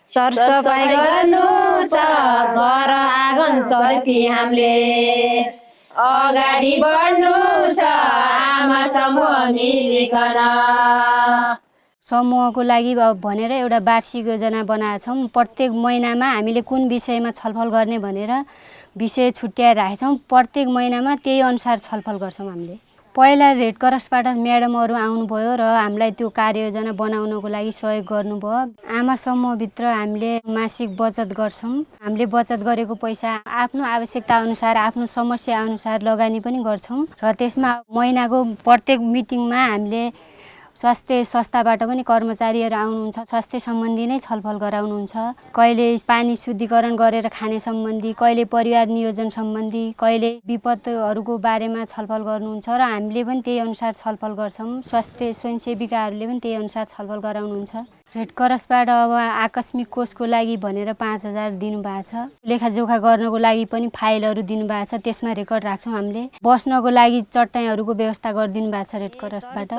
सरसफाई गर्नु छ घर आँगन चर्पी हामीले अगाडि बढ्नु छ आमा समूह मिलिकन। समूहको लागि भनेर एउटा वार्षिक योजना बनाएका छौँ। प्रत्येक महिनामा हामीले कुन विषयमा छलफल गर्ने भनेर विषय छुट्याएर राखेका छौँ। प्रत्येक महिनामा त्यही अनुसार छलफल गर्छौँ। हामीले पहिला रेड क्रसबाट म्याडमहरू आउनुभयो र हामीलाई त्यो कार्ययोजना बनाउनको लागि सहयोग गर्नुभयो। आमा समूहभित्र हामीले मासिक बचत गर्छौँ। हामीले बचत गरेको पैसा आफ्नो आवश्यकता अनुसार आफ्नो समस्या अनुसार लगानी पनि गर्छौँ र त्यसमा महिनाको प्रत्येक मिटिङमा हामीले स्वास्थ्य संस्थाबाट पनि कर्मचारीहरू आउनुहुन्छ। स्वास्थ्य सम्बन्धी नै छलफल गराउनुहुन्छ। कहिले पानी शुद्धिकरण गरेर खाने सम्बन्धी, कहिले परिवार नियोजन सम्बन्धी, कहिले विपदहरूको बारेमा छलफल गर्नुहुन्छ र हामीले पनि त्यही अनुसार छलफल गर्छौँ। स्वास्थ्य स्वयंसेविकाहरूले पनि त्यही अनुसार छलफल गराउनुहुन्छ। रेड क्रसबाट अब आकस्मिक कोषको लागि भनेर 5,000 दिनुभएको छ। लेखाजोखा गर्नको लागि पनि फाइलहरू दिनुभएको छ, त्यसमा रेकर्ड राख्छौँ। हामीले बस्नको लागि चट्टाइहरूको व्यवस्था गरिदिनु भएको छ रेड क्रसबाट।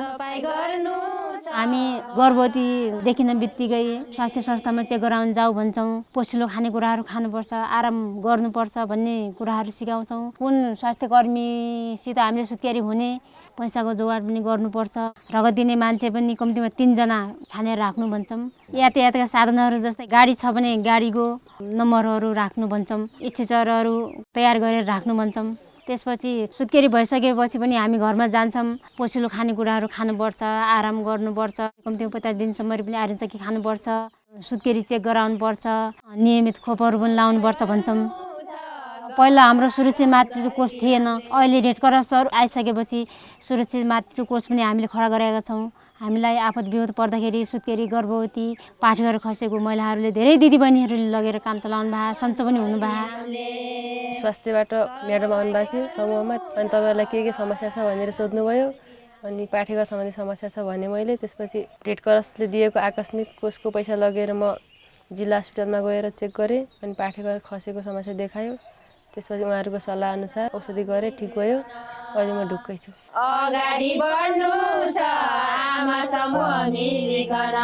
हामी गर्भवती देखिन बित्तिकै स्वास्थ्य संस्थामा चेक गराउन जाऊ भन्छौँ। पोसिलो खानेकुराहरू खानुपर्छ, आराम गर्नुपर्छ भन्ने कुराहरू सिकाउँछौँ। कुन स्वास्थ्य कर्मीसित हामीले सुत्केरी हुने पैसाको जोगाड पनि गर्नुपर्छ। रगत दिने मान्छे पनि कम्तीमा 3 जना छानेर राख्नु भन्छौँ। यातायातका साधनहरू जस्तै गाडी छ भने गाडीको नम्बरहरू राख्नु भन्छौँ। स्ट्रेचरहरू तयार गरेर राख्नु भन्छौँ। त्यसपछि सुत्केरी भइसकेपछि पनि हामी घरमा जान्छौँ। पोसिलो खानेकुराहरू खानुपर्छ, आराम गर्नुपर्छ, कम्तीमा 50 दिनसम्म पनि आइरन खानुपर्छ, सुत्केरी चेक गराउनुपर्छ, नियमित खोपहरू पनि लाउनुपर्छ भन्छौँ। पहिला हाम्रो सुरक्षित मातृत्व कोष थिएन। अहिले रेड क्रसहरू आइसकेपछि सुरक्षित मातृत्व कोष पनि हामीले खडा गरेका छौँ। हामीलाई आफत विपद पर्दाखेरि सुत्केरी, गर्भवती, पाठेघर खसेको महिलाहरूले धेरै दिदीबहिनीहरूले लगेर काम चलाउनु भयो, सन्चो पनि हुनुभयो। स्वास्थ्यबाट म्याडम आउनुभएको थियो समूहमा, अनि तपाईँहरूलाई के समस्या छ भनेर सोध्नुभयो। अनि पाठेघर सम्बन्धी समस्या छ भने मैले त्यसपछि रेड क्रसले दिएको आकस्मिक कोषको पैसा लगेर म जिल्ला अस्पतालमा गएर चेक गरेँ। अनि पाठेघर खसेको समस्या देखायो। त्यसपछि उहाँहरूको सल्लाह अनुसार औषधि गरेँ, ठिक भयो। अहिले म ढुक्कै छु। अगाडि बढ्नु छ आमा समूह मिलिकन।